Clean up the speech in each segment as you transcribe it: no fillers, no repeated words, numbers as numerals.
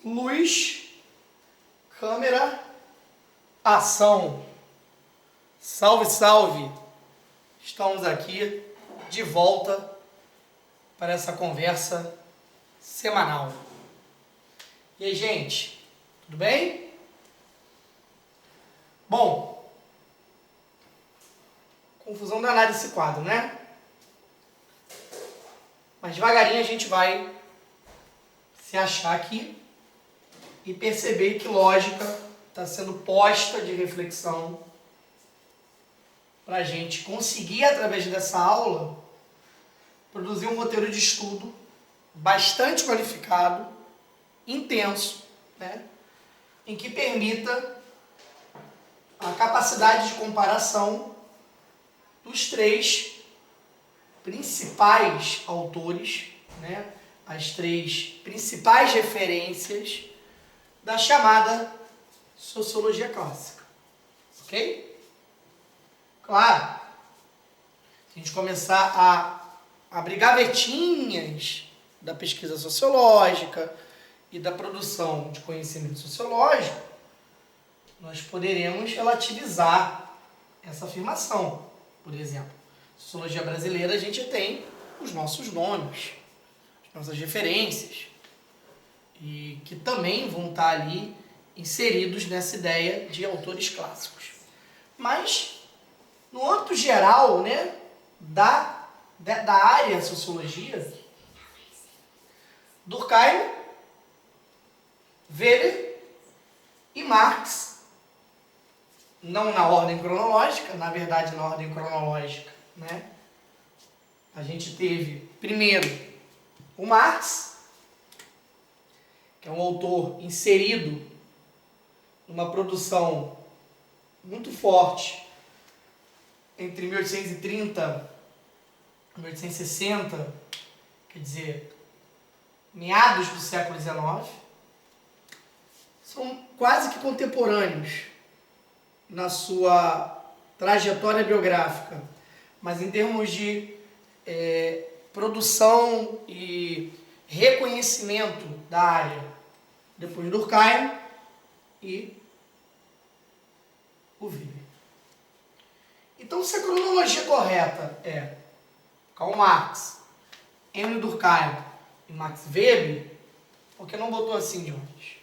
Luz, câmera, ação. Salve, salve! Estamos aqui de volta para essa conversa semanal. E aí, gente, tudo bem? Bom, confusão danada esse quadro, né? Mas devagarinho a gente vai se achar aqui e perceber que lógica está sendo posta de reflexão para a gente conseguir, através dessa aula, produzir um roteiro de estudo bastante qualificado, intenso, né? Em que permita a capacidade de comparação dos três principais autores, né? As três principais referências da chamada sociologia clássica. Ok? Claro, se a gente começar a abrir gavetinhas da pesquisa sociológica e da produção de conhecimento sociológico, nós poderemos relativizar essa afirmação. Por exemplo, sociologia brasileira, a gente tem os nossos nomes, as nossas referências, e que também vão estar ali inseridos nessa ideia de autores clássicos. Mas, no âmbito geral, né, da área sociologia, Durkheim, Weber e Marx, não na ordem cronológica, na verdade na ordem cronológica, né? A gente teve primeiro o Marx, que é um autor inserido numa produção muito forte entre 1830 e 1860, quer dizer, meados do século XIX, são quase que contemporâneos na sua trajetória biográfica, mas em termos de produção e reconhecimento da área, depois Durkheim e o Weber. Então, se a cronologia correta é Karl Marx, Emile Durkheim e Max Weber, por que não botou assim, Jones?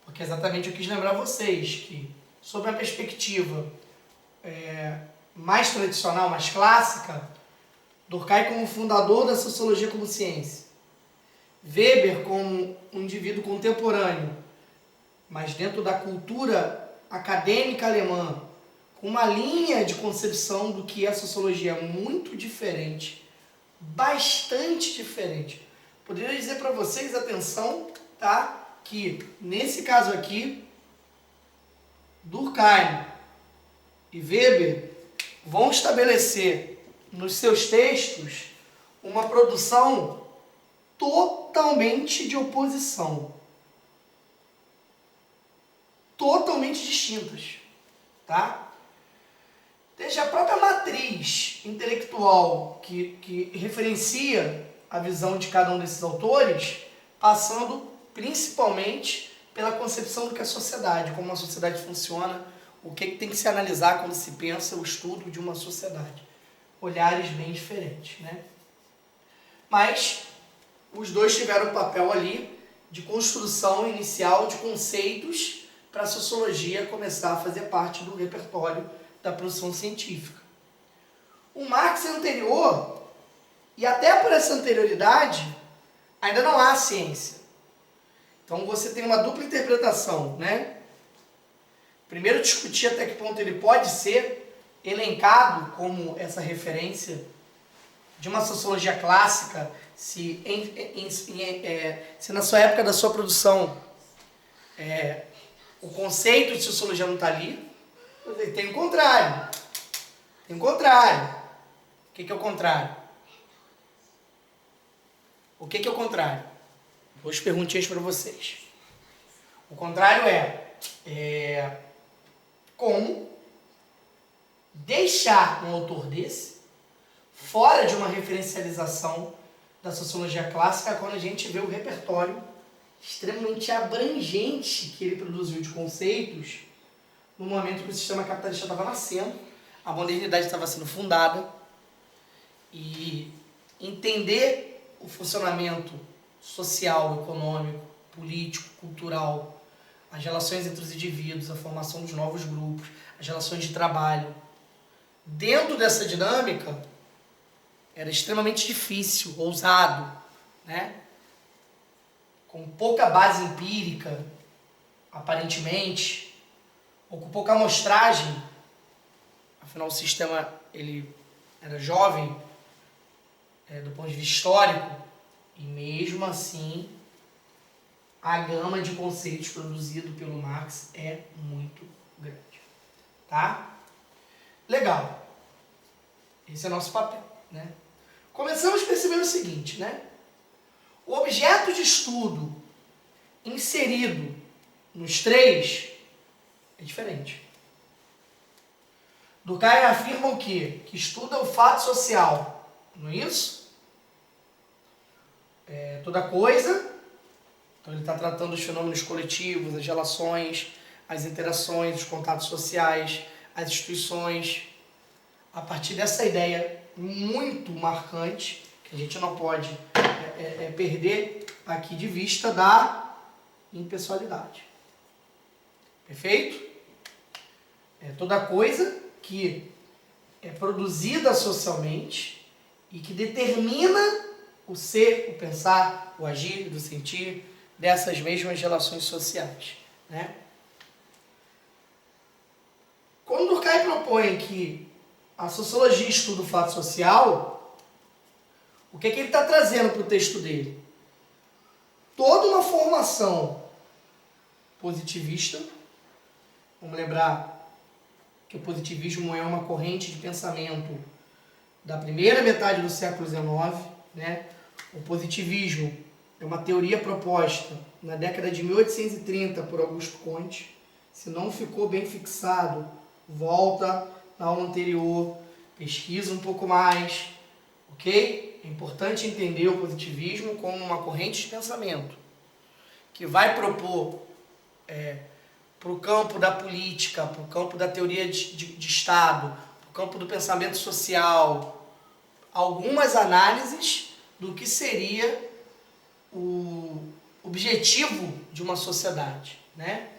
Porque exatamente eu quis lembrar vocês que, sob a perspectiva mais tradicional, mais clássica, Durkheim como fundador da sociologia como ciência, Weber como um indivíduo contemporâneo, mas dentro da cultura acadêmica alemã, com uma linha de concepção do que é a sociologia muito diferente, bastante diferente. Poderia dizer para vocês, atenção, tá? Que nesse caso aqui, Durkheim e Weber vão estabelecer nos seus textos uma produção totalmente de oposição, totalmente distintas, tá? Desde a própria matriz intelectual que referencia a visão de cada um desses autores, passando principalmente pela concepção do que é a sociedade, como uma sociedade funciona, o que tem que se analisar quando se pensa o estudo de uma sociedade. Olhares bem diferentes, né? Mas os dois tiveram um papel ali de construção inicial de conceitos para a sociologia começar a fazer parte do repertório da produção científica. O Marx é anterior, e até por essa anterioridade, ainda não há ciência. Então você tem uma dupla interpretação, né? Primeiro discutir até que ponto ele pode ser elencado como essa referência de uma sociologia clássica, se na sua época da sua produção o conceito de sociologia não está ali. Tem o contrário. Tem o contrário. O que é o contrário? O que é o contrário? Duas perguntinhas para vocês. O contrário é como deixar um autor desse fora de uma referencialização da sociologia clássica quando a gente vê o repertório extremamente abrangente que ele produziu de conceitos no momento que o sistema capitalista estava nascendo, a modernidade estava sendo fundada, e entender o funcionamento social, econômico, político, cultural, as relações entre os indivíduos, a formação dos novos grupos, as relações de trabalho. Dentro dessa dinâmica, era extremamente difícil, ousado, né? Com pouca base empírica, aparentemente, ou com pouca amostragem, afinal o sistema ele era jovem, do ponto de vista histórico, e mesmo assim a gama de conceitos produzido pelo Marx é muito grande. Tá? Legal. Esse é o nosso papel, né? Começamos percebendo o seguinte, né? O objeto de estudo inserido nos três é diferente. Durkheim afirma o quê? Que estuda o fato social, não é isso? Toda coisa. Então ele está tratando os fenômenos coletivos, as relações, as interações, os contatos sociais, as instituições, a partir dessa ideia muito marcante, que a gente não pode perder aqui de vista, da impessoalidade. Perfeito? Toda coisa que é produzida socialmente e que determina o ser, o pensar, o agir, o sentir dessas mesmas relações sociais, né? Quando Durkheim propõe que a sociologia estuda o fato social, o que ele está trazendo para o texto dele? Toda uma formação positivista. Vamos lembrar que o positivismo é uma corrente de pensamento da primeira metade do século XIX, né? O positivismo é uma teoria proposta na década de 1830 por Augusto Comte. Se não ficou bem fixado, volta na aula anterior, pesquisa um pouco mais, ok? É importante entender o positivismo como uma corrente de pensamento que vai propor para o campo da política, para o campo da teoria de Estado, para o campo do pensamento social, algumas análises do que seria o objetivo de uma sociedade, né?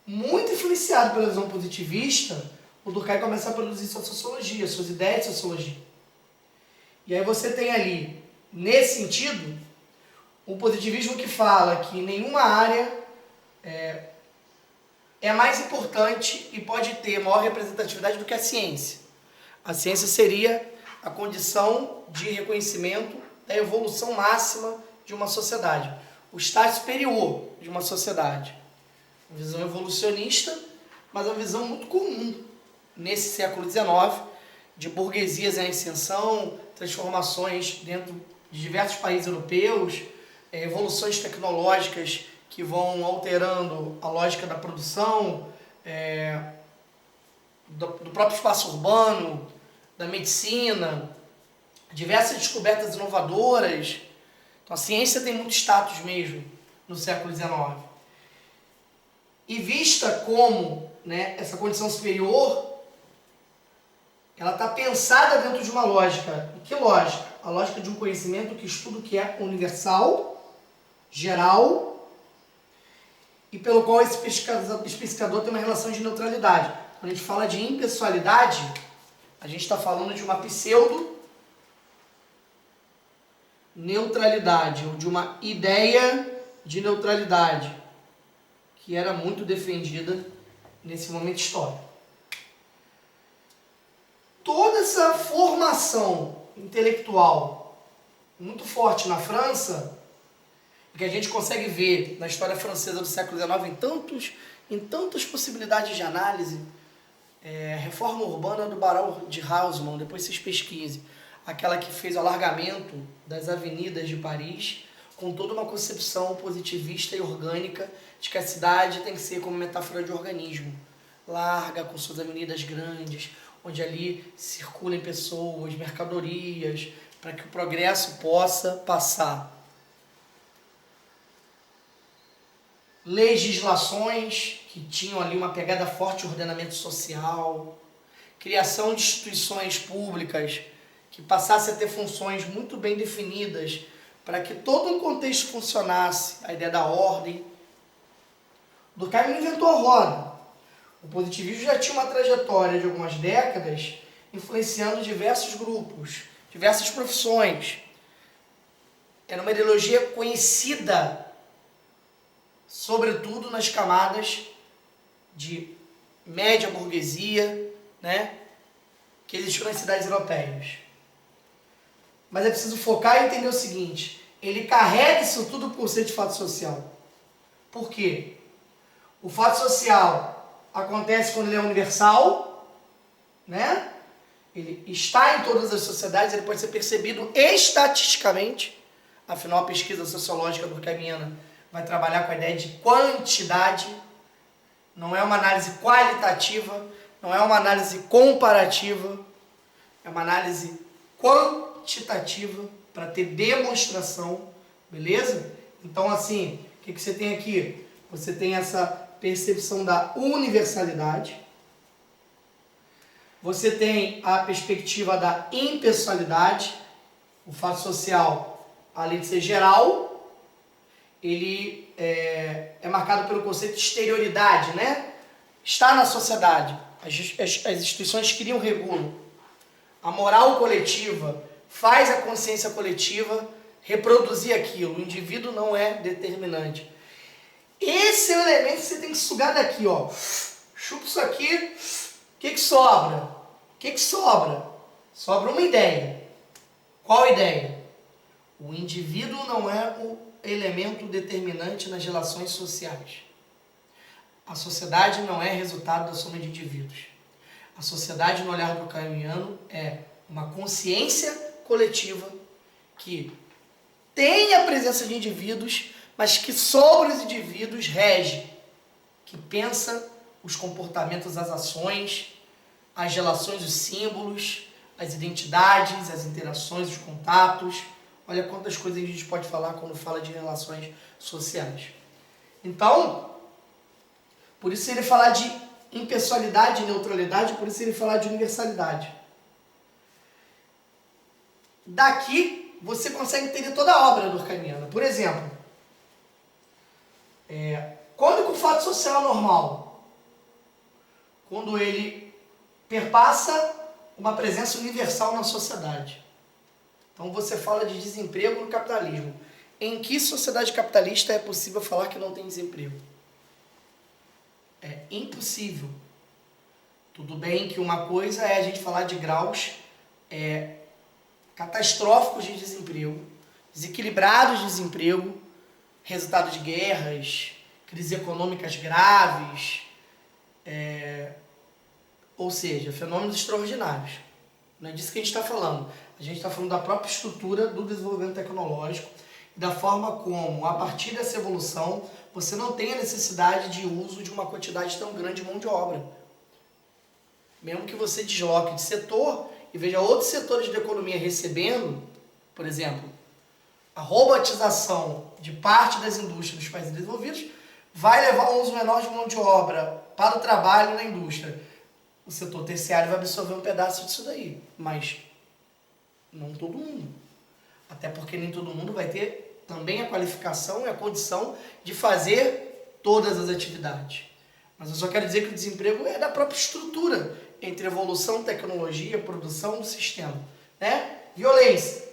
Muito influenciado pela visão positivista, o Durkheim começa a produzir sua sociologia, suas ideias de sociologia. E aí você tem ali, nesse sentido, um positivismo que fala que nenhuma área é mais importante e pode ter maior representatividade do que a ciência. A ciência seria a condição de reconhecimento da evolução máxima de uma sociedade, o estágio superior de uma sociedade. Uma visão evolucionista, mas uma visão muito comum nesse século XIX, de burguesias em ascensão, transformações dentro de diversos países europeus, evoluções tecnológicas que vão alterando a lógica da produção, do próprio espaço urbano, da medicina, diversas descobertas inovadoras. Então a ciência tem muito status mesmo no século XIX. E vista como, né, essa condição superior, ela está pensada dentro de uma lógica. E que lógica? A lógica de um conhecimento que estuda o que é universal, geral, e pelo qual esse pesquisador tem uma relação de neutralidade. Quando a gente fala de impessoalidade, a gente está falando de uma pseudo-neutralidade, ou de uma ideia de neutralidade, que era muito defendida nesse momento histórico. Toda essa formação intelectual muito forte na França, que a gente consegue ver na história francesa do século XIX em tantas possibilidades de análise, reforma urbana do Barão de Haussmann, depois vocês pesquisem, aquela que fez o alargamento das avenidas de Paris, com toda uma concepção positivista e orgânica de que a cidade tem que ser como metáfora de organismo, larga, com suas avenidas grandes, onde ali circulem pessoas, mercadorias, para que o progresso possa passar. legislações que tinham ali uma pegada forte de ordenamento social, criação de instituições públicas que passassem a ter funções muito bem definidas para que todo um contexto funcionasse, a ideia da ordem. Durkheim não inventou a roda. O positivismo já tinha uma trajetória de algumas décadas influenciando diversos grupos, diversas profissões. Era uma ideologia conhecida, sobretudo nas camadas de média burguesia, né, que existiam nas cidades europeias. Mas é preciso focar e entender o seguinte: ele carrega isso tudo por conceito de fato social. Por quê? O fato social acontece quando ele é universal, né? Ele está em todas as sociedades, ele pode ser percebido estatisticamente. Afinal, a pesquisa sociológica durkheimiana vai trabalhar com a ideia de quantidade. Não é uma análise qualitativa, não é uma análise comparativa, é uma análise quantitativa para ter demonstração, beleza? Então, assim, o que você tem aqui? Você tem essa percepção da universalidade, você tem a perspectiva da impessoalidade. O fato social, além de ser geral, ele é marcado pelo conceito de exterioridade, né? Está na sociedade, as instituições criam, regulam. A moral coletiva faz a consciência coletiva reproduzir aquilo. O indivíduo não é determinante. Esse é o elemento que você tem que sugar daqui, ó. Chupa isso aqui. O que sobra? O que sobra? Sobra uma ideia. Qual ideia? O indivíduo não é o elemento determinante nas relações sociais. A sociedade não é resultado da soma de indivíduos. A sociedade, no olhar durkheimiano, é uma consciência coletiva que tem a presença de indivíduos, mas que sobre os indivíduos rege, que pensa os comportamentos, as ações, as relações, os símbolos, as identidades, as interações, os contatos. Olha quantas coisas a gente pode falar quando fala de relações sociais. Então, por isso ele falar de impessoalidade e neutralidade, por isso ele falar de universalidade. Daqui você consegue entender toda a obra durkheimiana. Por exemplo, quando que o fato social é normal? Quando ele perpassa uma presença universal na sociedade. Então você fala de desemprego no capitalismo. Em que sociedade capitalista é possível falar que não tem desemprego? É impossível. Tudo bem que uma coisa é a gente falar de graus catastróficos de desemprego, desequilibrados de desemprego, resultado de guerras, crises econômicas graves, ou seja, fenômenos extraordinários. Não é disso que a gente está falando. A gente está falando da própria estrutura do desenvolvimento tecnológico, da forma como, a partir dessa evolução, você não tem a necessidade de uso de uma quantidade tão grande de mão de obra. Mesmo que você desloque de setor e veja outros setores da economia recebendo, por exemplo, a robotização de parte das indústrias dos países desenvolvidos vai levar a um uso menor de mão de obra para o trabalho na indústria. O setor terciário vai absorver um pedaço disso daí, mas não todo mundo. Até porque nem todo mundo vai ter também a qualificação e a condição de fazer todas as atividades. Mas eu só quero dizer que o desemprego é da própria estrutura entre evolução, tecnologia, produção do sistema, né? Violência.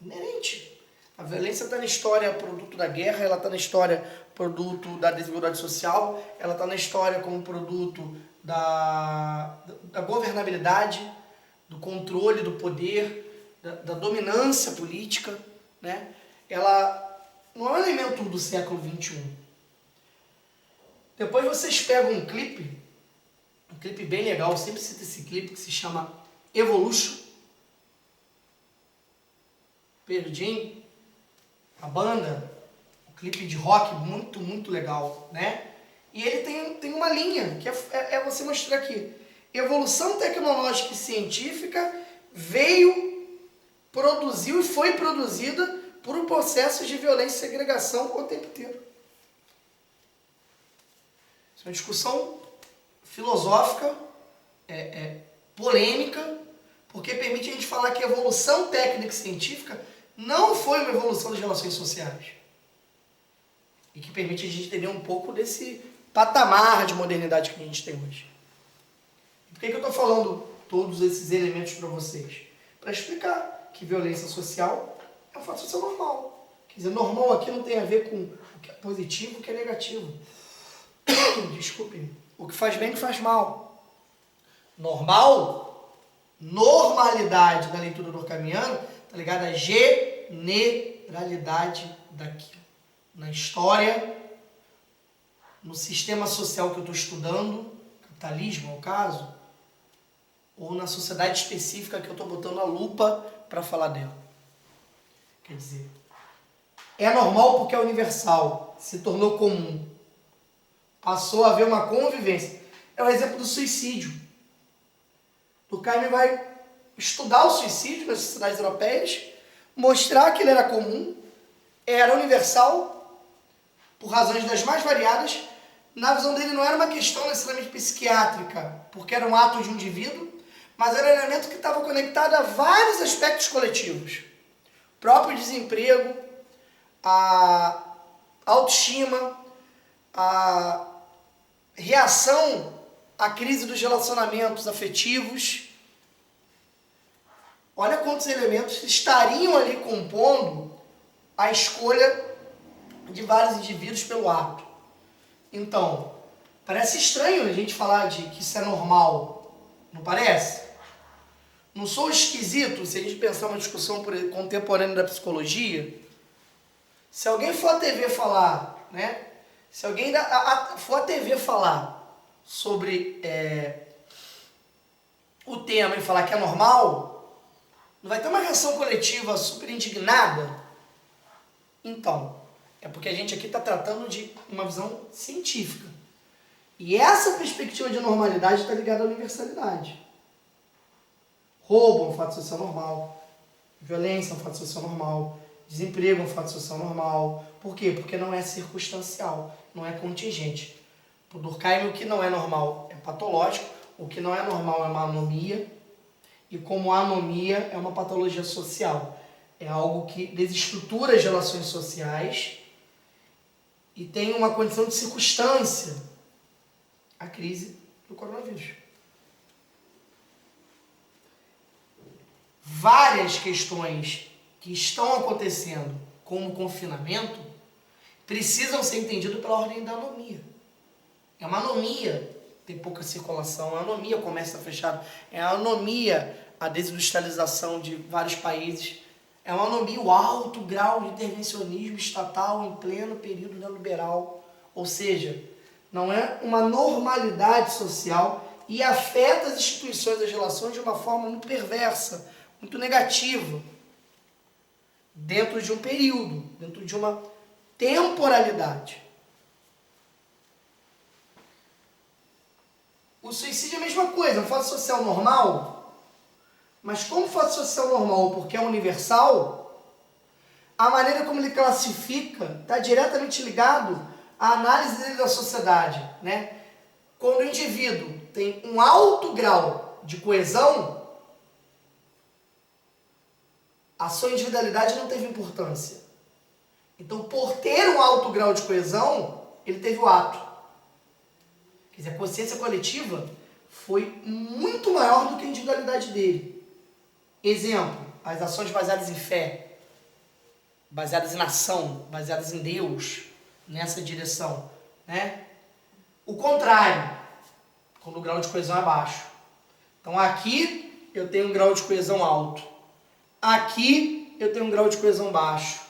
Inerente. A violência está na história produto da guerra, ela está na história produto da desigualdade social, ela está na história como produto da governabilidade, do controle do poder, da dominância política, né? Ela não é um elemento do século XXI. Depois vocês pegam um clipe bem legal, eu sempre cito esse clipe, que se chama Evolution. Pearl Jam, a banda, um clipe de rock muito, muito legal, né? E ele tem uma linha, que é você mostrar aqui. Evolução tecnológica e científica produziu e foi produzida por um processo de violência e segregação o tempo inteiro. Isso é uma discussão filosófica, polêmica, porque permite a gente falar que a evolução técnica e científica não foi uma evolução das relações sociais. E que permite a gente entender um pouco desse patamar de modernidade que a gente tem hoje. Por que eu estou falando todos esses elementos para vocês? Para explicar que violência social é um fato social normal. Quer dizer, normal aqui não tem a ver com o que é positivo e o que é negativo. Desculpe. O que faz bem e o que faz mal. Normal, normalidade da leitura do Durkheimiano, está ligada à generalidade daquilo. Na história, no sistema social que eu estou estudando, capitalismo é o caso, ou na sociedade específica que eu estou botando a lupa para falar dela. Quer dizer, é normal porque é universal, se tornou comum. Passou a haver uma convivência. É o exemplo do suicídio. Durkheim vai estudar o suicídio nas sociedades europeias, mostrar que ele era comum, era universal, por razões das mais variadas. Na visão dele não era uma questão necessariamente psiquiátrica, porque era um ato de um indivíduo, mas era um elemento que estava conectado a vários aspectos coletivos. O próprio desemprego, a autoestima, a reação à crise dos relacionamentos afetivos. Olha quantos elementos estariam ali compondo a escolha de vários indivíduos pelo ato. Então, parece estranho a gente falar de que isso é normal, não parece? Não sou esquisito se a gente pensar uma discussão contemporânea da psicologia? Se alguém for à TV falar, né? Se alguém for à TV falar sobre o tema e falar que é normal, não vai ter uma reação coletiva super indignada? Então, é porque a gente aqui está tratando de uma visão científica. E essa perspectiva de normalidade está ligada à universalidade. Roubo é um fato social normal. Violência é um fato social normal. Desemprego é um fato social normal. Por quê? Porque não é circunstancial, não é contingente. Para o Durkheim, o que não é normal é patológico, o que não é normal é uma anomia, e como a anomia é uma patologia social. É algo que desestrutura as relações sociais e tem uma condição de circunstância, a crise do coronavírus. Várias questões que estão acontecendo, como o confinamento, precisam ser entendidas pela ordem da anomia. É uma anomia ter pouca circulação, é uma anomia o comércio está fechado, é uma anomia a desindustrialização de vários países, é uma anomia o alto grau de intervencionismo estatal em pleno período neoliberal. Ou seja, não é uma normalidade social e afeta as instituições, as relações de uma forma muito perversa, muito negativa, dentro de um período, dentro de uma temporalidade. O suicídio é a mesma coisa, é um fato social normal, mas como fato social normal, porque é universal, a maneira como ele classifica está diretamente ligado à análise dele da sociedade, né? Quando o indivíduo tem um alto grau de coesão, a sua individualidade não teve importância. Então, por ter um alto grau de coesão, ele teve o ato. Quer dizer, a consciência coletiva foi muito maior do que a individualidade dele. Exemplo, as ações baseadas em fé, baseadas em ação, baseadas em Deus, nessa direção, né? O contrário, quando o grau de coesão é baixo. Então, aqui eu tenho um grau de coesão alto. Aqui eu tenho um grau de coesão baixo.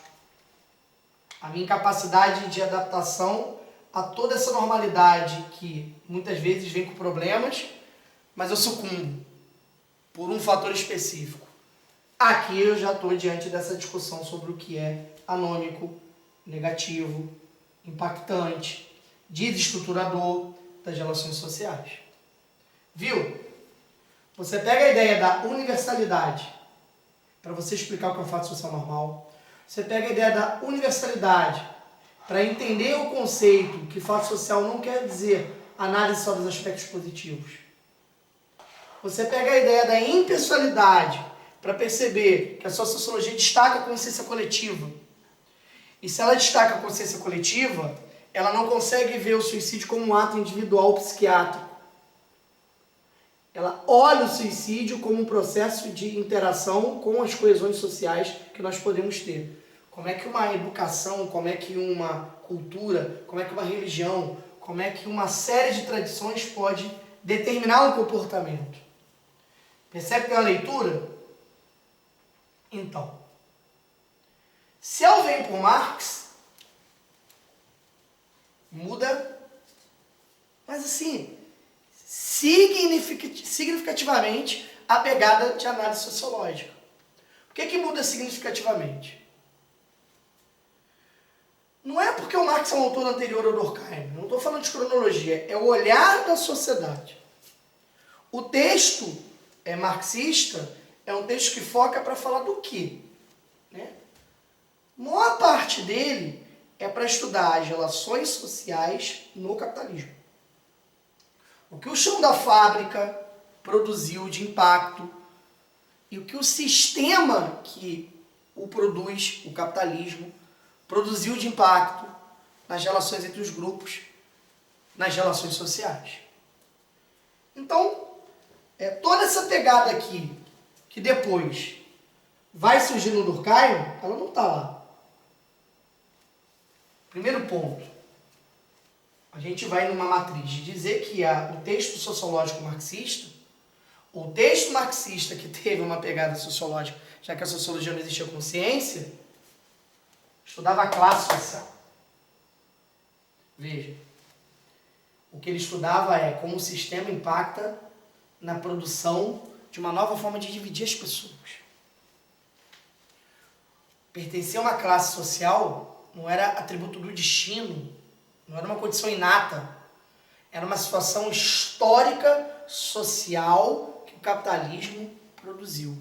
A minha incapacidade de adaptação a toda essa normalidade que muitas vezes vem com problemas, mas eu sucumbo por um fator específico. Aqui eu já estou diante dessa discussão sobre o que é anômico, negativo, impactante, desestruturador das relações sociais. Viu? Você pega a ideia da universalidade para você explicar o que é um fato social normal. Você pega a ideia da universalidade para entender o conceito que fato social não quer dizer análise só dos aspectos positivos. Você pega a ideia da impessoalidade para perceber que a sua sociologia destaca a consciência coletiva. E se ela destaca a consciência coletiva, ela não consegue ver o suicídio como um ato individual psiquiátrico. Ela olha o suicídio como um processo de interação com as coesões sociais que nós podemos ter. Como é que uma educação, como é que uma cultura, como é que uma religião, como é que uma série de tradições pode determinar um comportamento. Percebe que é uma leitura? Então, se eu venho por Marx, muda, mas assim, significativamente a pegada de análise sociológica. O que muda significativamente? Não é porque o Marx é um autor anterior ao Durkheim, não estou falando de cronologia, é o olhar da sociedade. O texto marxista é um texto que foca para falar do quê? Né? A maior parte dele é para estudar as relações sociais no capitalismo. O que o chão da fábrica produziu de impacto e o que o sistema que o produz, o capitalismo, produziu de impacto nas relações entre os grupos, nas relações sociais. Então, toda essa pegada aqui, que depois vai surgir no Durkheim, ela não está lá. Primeiro ponto, a gente vai numa matriz de dizer que o texto sociológico marxista, o texto marxista que teve uma pegada sociológica, já que a sociologia não existia consciência, estudava a classe social. Veja, o que ele estudava é como o sistema impacta na produção de uma nova forma de dividir as pessoas. Pertencer a uma classe social não era atributo do destino, não era uma condição inata, era uma situação histórica, social, que o capitalismo produziu.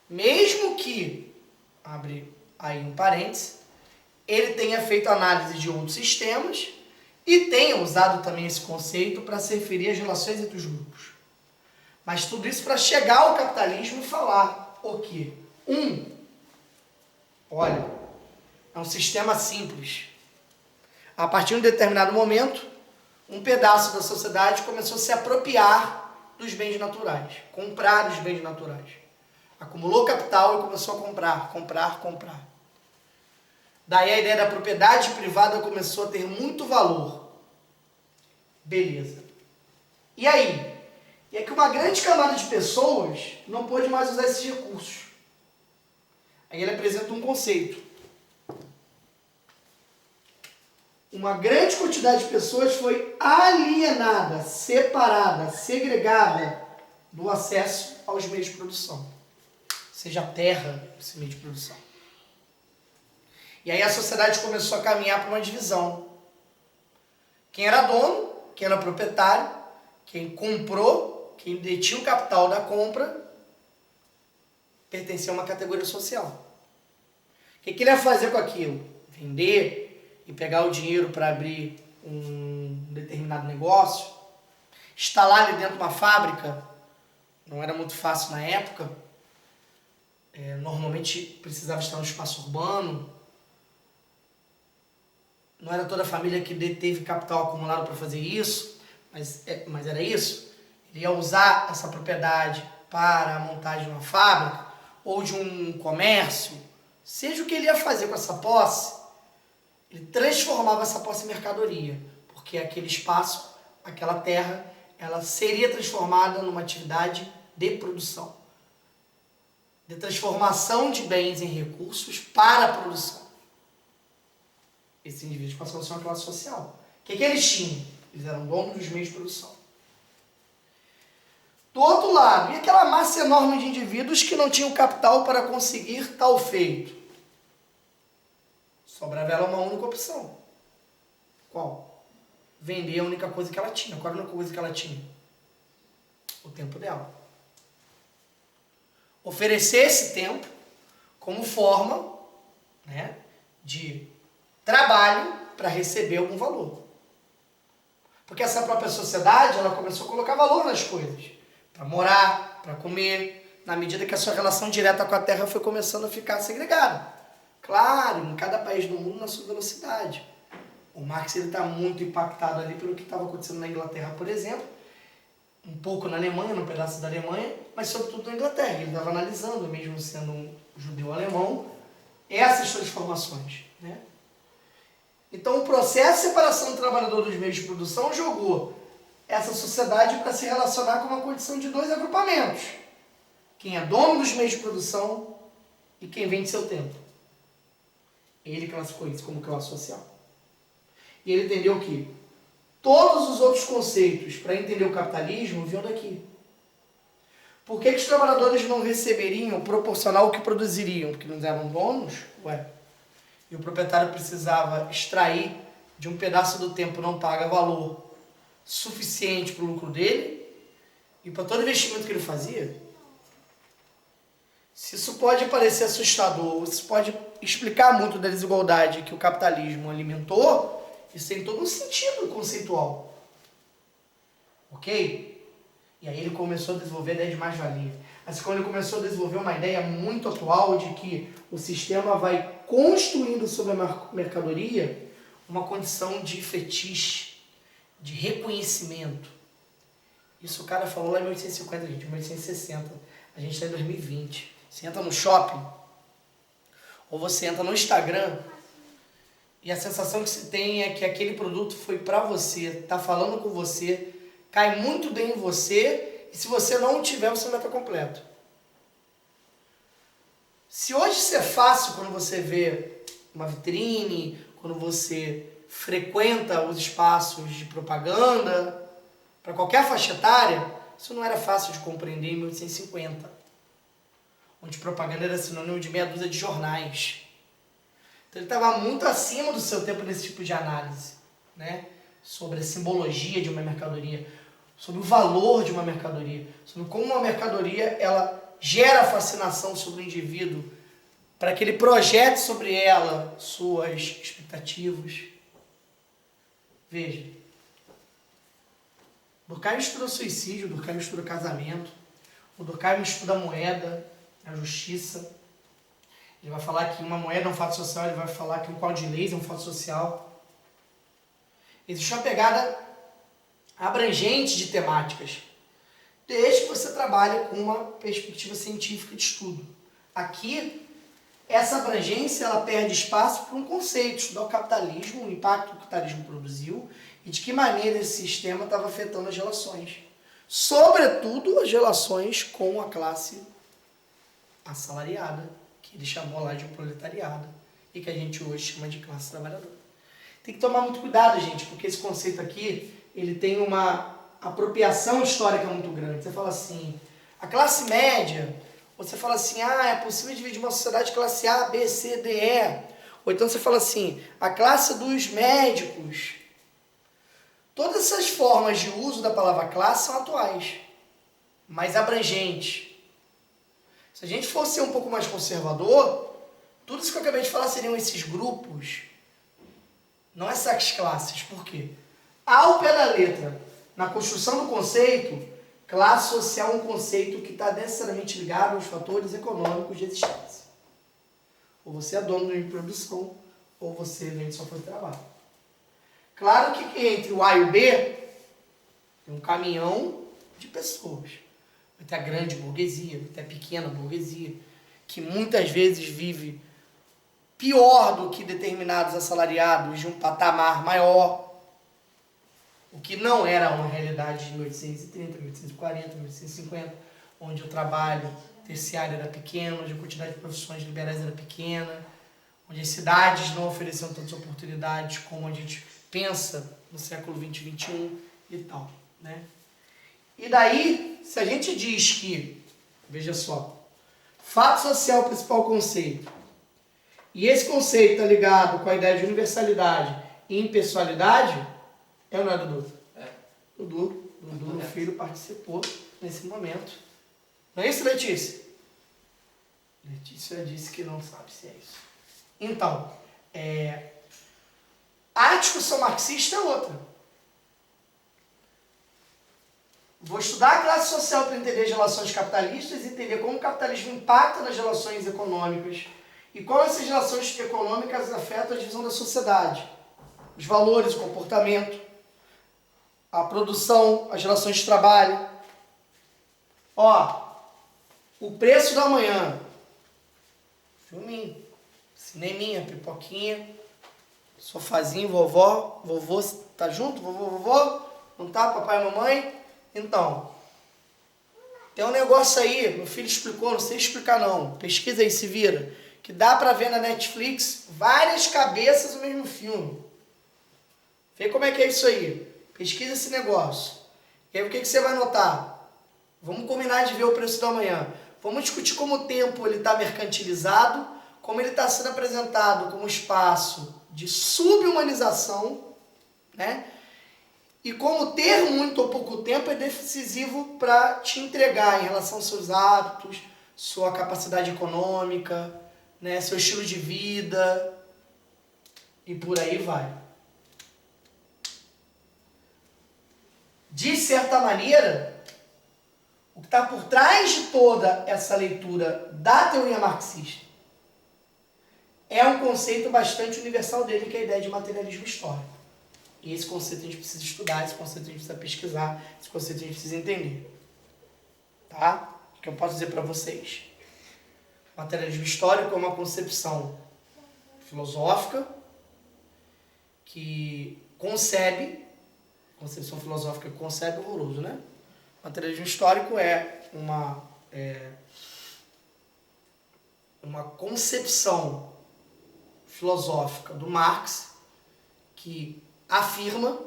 Mesmo que, abre aí um parênteses, ele tenha feito análise de outros sistemas e tenha usado também esse conceito para se referir às relações entre os grupos. Mas tudo isso para chegar ao capitalismo e falar o quê? Olha, é um sistema simples. A partir de um determinado momento, um pedaço da sociedade começou a se apropriar dos bens naturais, comprar os bens naturais. Acumulou capital e começou a comprar. Daí a ideia da propriedade privada começou a ter muito valor. Beleza. E aí? E é que uma grande camada de pessoas não pôde mais usar esses recursos. Aí ele apresenta um conceito. Uma grande quantidade de pessoas foi alienada, separada, segregada do acesso aos meios de produção. Seja a terra, esse meio de produção. E aí a sociedade começou a caminhar para uma divisão. Quem era dono, quem era proprietário, quem comprou, quem detinha o capital da compra, pertencia a uma categoria social. O que ele ia fazer com aquilo? Vender e pegar o dinheiro para abrir um determinado negócio, instalar ali dentro de uma fábrica, não era muito fácil na época, normalmente precisava estar no espaço urbano, não era toda a família que deteve capital acumulado para fazer isso, mas era isso. Ele ia usar essa propriedade para a montagem de uma fábrica ou de um comércio, seja o que ele ia fazer com essa posse, ele transformava essa posse em mercadoria, porque aquele espaço, aquela terra, ela seria transformada numa atividade de produção, de transformação de bens em recursos para a produção. Esses indivíduos passaram a ser uma classe social. O que eles tinham? Eles eram donos dos meios de produção. Do outro lado, e aquela massa enorme de indivíduos que não tinham capital para conseguir tal feito? Sobrava ela uma única opção. Qual? Vender a única coisa que ela tinha. Qual era a única coisa que ela tinha? O tempo dela. Oferecer esse tempo como forma, né, de trabalho para receber algum valor. Porque essa própria sociedade, ela começou a colocar valor nas coisas. Para morar, para comer, na medida que a sua relação direta com a terra foi começando a ficar segregada. Claro, em cada país do mundo na sua velocidade. O Marx está muito impactado ali pelo que estava acontecendo na Inglaterra, por exemplo, um pouco na Alemanha, num pedaço da Alemanha, mas sobretudo na Inglaterra. Ele estava analisando, mesmo sendo um judeu alemão, essas transformações, né? Então, o processo de separação do trabalhador dos meios de produção jogou essa sociedade para se relacionar com uma condição de dois agrupamentos. Quem é dono dos meios de produção e quem vende seu tempo. Ele classificou isso como classe social. E ele entendeu que todos os outros conceitos para entender o capitalismo vinham daqui. Por que os trabalhadores não receberiam proporcional ao que produziriam? Porque não eram donos? Ué. E o proprietário precisava extrair de um pedaço do tempo não paga valor suficiente para o lucro dele e para todo investimento que ele fazia. Se isso pode parecer assustador, isso pode explicar muito da desigualdade que o capitalismo alimentou, isso tem todo um sentido conceitual. Ok? E aí ele começou a desenvolver a ideia de mais-valia. Assim, quando ele começou a desenvolver uma ideia muito atual de que o sistema vai construindo sobre a mercadoria uma condição de fetiche, de reconhecimento. Isso o cara falou lá em 1850, gente, em 1860. A gente está em 2020. Você entra no shopping, ou você entra no Instagram, e a sensação que se tem é que aquele produto foi para você, está falando com você, cai muito bem em você, e se você não o tiver, você não vai estar completo. Se hoje isso é fácil quando você vê uma vitrine, quando você frequenta os espaços de propaganda, para qualquer faixa etária, isso não era fácil de compreender em 1850, onde propaganda era sinônimo de meia dúzia de jornais. Então ele estava muito acima do seu tempo nesse tipo de análise, né? Sobre a simbologia de uma mercadoria, sobre o valor de uma mercadoria, sobre como uma mercadoria ela gera fascinação sobre o indivíduo para que ele projete sobre ela suas expectativas. Veja, Durkheim estuda suicídio, Durkheim estuda casamento, o Durkheim estuda a moeda, a justiça. Ele vai falar que uma moeda é um fato social, ele vai falar que um código de leis é um fato social. Existe uma pegada abrangente de temáticas, desde que você trabalhe com uma perspectiva científica de estudo. Aqui, essa abrangência ela perde espaço para um conceito, estudar o capitalismo, o impacto que o capitalismo produziu e de que maneira esse sistema estava afetando as relações. Sobretudo as relações com a classe assalariada, que ele chamou lá de proletariado e que a gente hoje chama de classe trabalhadora. Tem que tomar muito cuidado, gente, porque esse conceito aqui, ele tem uma apropriação histórica muito grande. Você fala assim, a classe média, você fala assim, é possível dividir uma sociedade de classe A, B, C, D, E. Ou então você fala assim, a classe dos médicos. Todas essas formas de uso da palavra classe são atuais, mais abrangentes. Se a gente fosse ser um pouco mais conservador, tudo isso que eu acabei de falar seriam esses grupos, não essas classes. Por quê? Ao pé da letra, na construção do conceito, classe social é um conceito que está necessariamente ligado aos fatores econômicos de existência. Ou você é dono de produção, ou você vende sua própria trabalho. Claro que entre o A e o B, tem um caminhão de pessoas. Vai ter a grande burguesia, vai ter a pequena burguesia, que muitas vezes vive pior do que determinados assalariados de um patamar maior, o que não era uma realidade de 1830, 1840, 1850, onde o trabalho terciário era pequeno, onde a quantidade de profissões liberais era pequena, onde as cidades não ofereciam tantas oportunidades como a gente pensa no século XX e XXI e tal, né? E daí, se a gente diz que, veja só, fato social é o principal conceito, e esse conceito está ligado com a ideia de universalidade e impessoalidade, é ou não é, Dudu? É. Dudu, meu filho, participou nesse momento. Não é isso, Letícia? Letícia disse que não sabe se é isso. Então, a discussão marxista é outra. Vou estudar a classe social para entender as relações capitalistas e entender como o capitalismo impacta nas relações econômicas e como essas relações econômicas afetam a divisão da sociedade, os valores, o comportamento, a produção, as relações de trabalho. Ó, o preço da manhã. Filminho, cineminha, pipoquinha, sofazinho, vovó, vovô, tá junto? Vovô? Não tá? Papai e mamãe? Então, tem um negócio aí, meu filho explicou, não sei explicar não, pesquisa aí, se vira, que dá pra ver na Netflix várias cabeças do mesmo filme. Vê como é que é isso aí, pesquisa esse negócio. E aí o que você vai notar? Vamos combinar de ver o preço da manhã. Vamos discutir como o tempo está mercantilizado, como ele está sendo apresentado como espaço de subhumanização, né? E como ter muito ou pouco tempo é decisivo para te entregar em relação aos seus hábitos, sua capacidade econômica, né, seu estilo de vida e por aí vai. De certa maneira, o que está por trás de toda essa leitura da teoria marxista é um conceito bastante universal dele, que é a ideia de materialismo histórico. E esse conceito a gente precisa estudar, esse conceito a gente precisa pesquisar, esse conceito a gente precisa entender. Tá? O que eu posso dizer para vocês? O materialismo histórico é uma concepção filosófica que concebe, concepção filosófica que concebe horroroso, né? O materialismo histórico é uma concepção filosófica do Marx que afirma,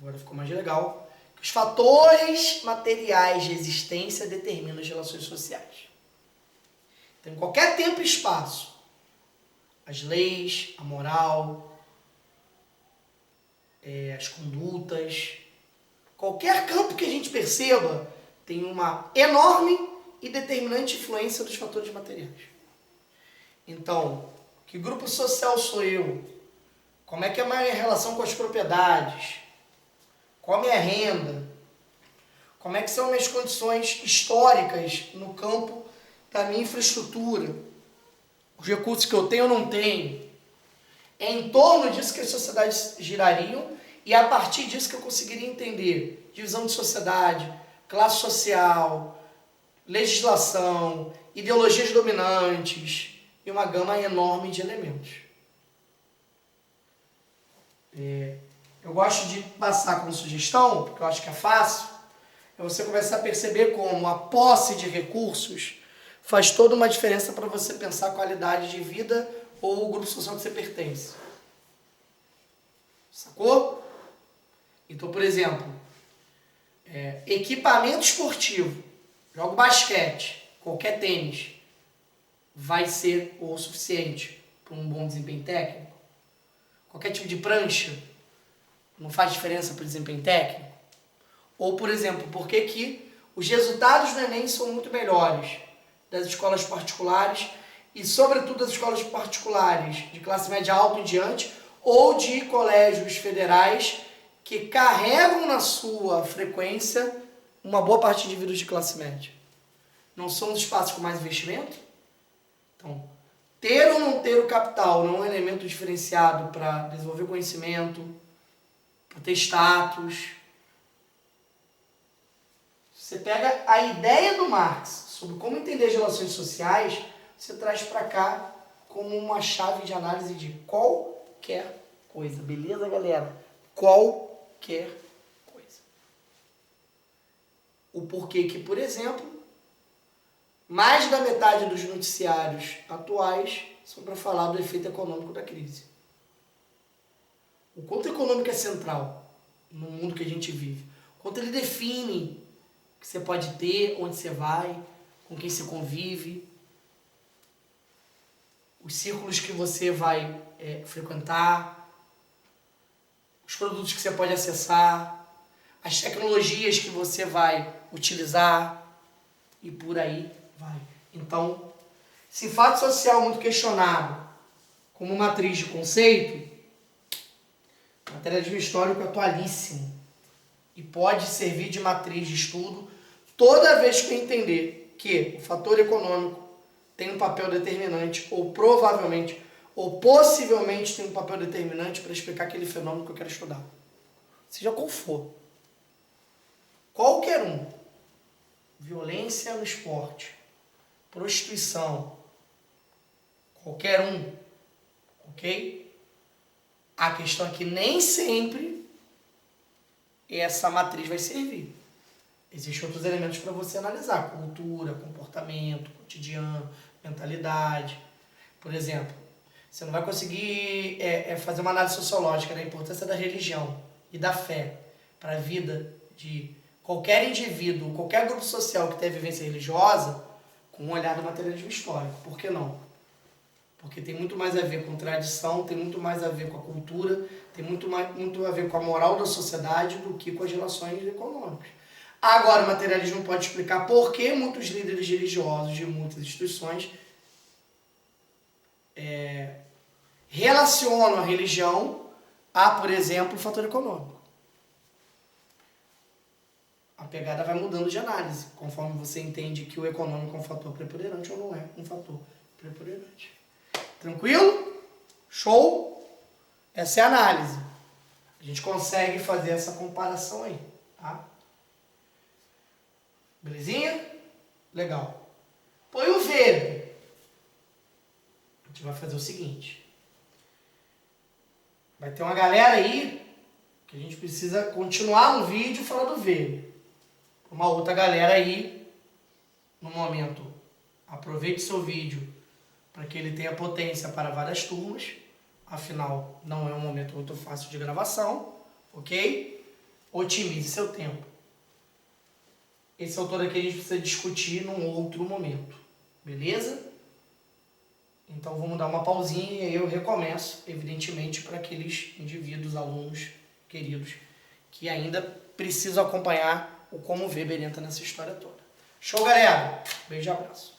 agora ficou mais legal, que os fatores materiais de existência determinam as relações sociais. Então, em qualquer tempo e espaço, as leis, a moral, as condutas, qualquer campo que a gente perceba tem uma enorme e determinante influência dos fatores materiais. Então, que grupo social sou eu? Como é que é a minha relação com as propriedades? Qual a minha renda? Como é que são minhas condições históricas no campo da minha infraestrutura? Os recursos que eu tenho ou não tenho? É em torno disso que as sociedades girariam e a partir disso que eu conseguiria entender divisão de sociedade, classe social, legislação, ideologias dominantes e uma gama enorme de elementos. Eu gosto de passar como sugestão, porque eu acho que é fácil, é você começar a perceber como a posse de recursos faz toda uma diferença para você pensar a qualidade de vida ou o grupo social que você pertence. Sacou? Então, por exemplo, equipamento esportivo, jogo basquete, qualquer tênis, vai ser o suficiente para um bom desempenho técnico? Qualquer tipo de prancha não faz diferença para o desempenho técnico? Ou, por exemplo, por que os resultados do Enem são muito melhores das escolas particulares e, sobretudo, das escolas particulares de classe média alta em diante ou de colégios federais que carregam na sua frequência uma boa parte de indivíduos de classe média? Não são os espaços com mais investimento? Então, ter ou não ter o capital não é um elemento diferenciado para desenvolver conhecimento, para ter status. Você pega a ideia do Marx sobre como entender as relações sociais, você traz para cá como uma chave de análise de qualquer coisa. Beleza, galera? Qualquer coisa. O porquê que, por exemplo, mais da metade dos noticiários atuais são para falar do efeito econômico da crise. O quanto econômico é central no mundo que a gente vive. O quanto ele define o que você pode ter, onde você vai, com quem você convive, os círculos que você vai frequentar, os produtos que você pode acessar, as tecnologias que você vai utilizar e por aí vai. Então, esse fato social muito questionado como matriz de conceito, materialismo histórico atualíssimo e pode servir de matriz de estudo toda vez que eu entender que o fator econômico tem um papel determinante, ou provavelmente, ou possivelmente tem um papel determinante para explicar aquele fenômeno que eu quero estudar. Seja qual for. Qualquer um. Violência no esporte, prostituição, qualquer um, ok? A questão é que nem sempre essa matriz vai servir. Existem outros elementos para você analisar: cultura, comportamento, cotidiano, mentalidade. Por exemplo, você não vai conseguir fazer uma análise sociológica da importância da religião e da fé para a vida de qualquer indivíduo, qualquer grupo social que tenha vivência religiosa, com um olhar do materialismo histórico. Por que não? Porque tem muito mais a ver com tradição, tem muito mais a ver com a cultura, tem muito a ver com a moral da sociedade do que com as relações econômicas. Agora, o materialismo pode explicar por que muitos líderes religiosos de muitas instituições relacionam a religião a, por exemplo, o fator econômico. A pegada vai mudando de análise, conforme você entende que o econômico é um fator preponderante ou não é um fator preponderante. Tranquilo? Show? Essa é a análise. A gente consegue fazer essa comparação aí, tá? Belezinha? Legal. Põe o Weber. A gente vai fazer o seguinte. Vai ter uma galera aí que a gente precisa continuar no vídeo falando do Weber. Uma outra galera aí, no momento, aproveite seu vídeo para que ele tenha potência para várias turmas. Afinal, não é um momento muito fácil de gravação, ok? Otimize seu tempo. Esse autor aqui a gente precisa discutir num outro momento, beleza? Então vamos dar uma pausinha e aí eu recomeço, evidentemente, para aqueles indivíduos, alunos queridos, que ainda precisam acompanhar o como Weber entra nessa história toda. Show, galera? Beijo e abraço.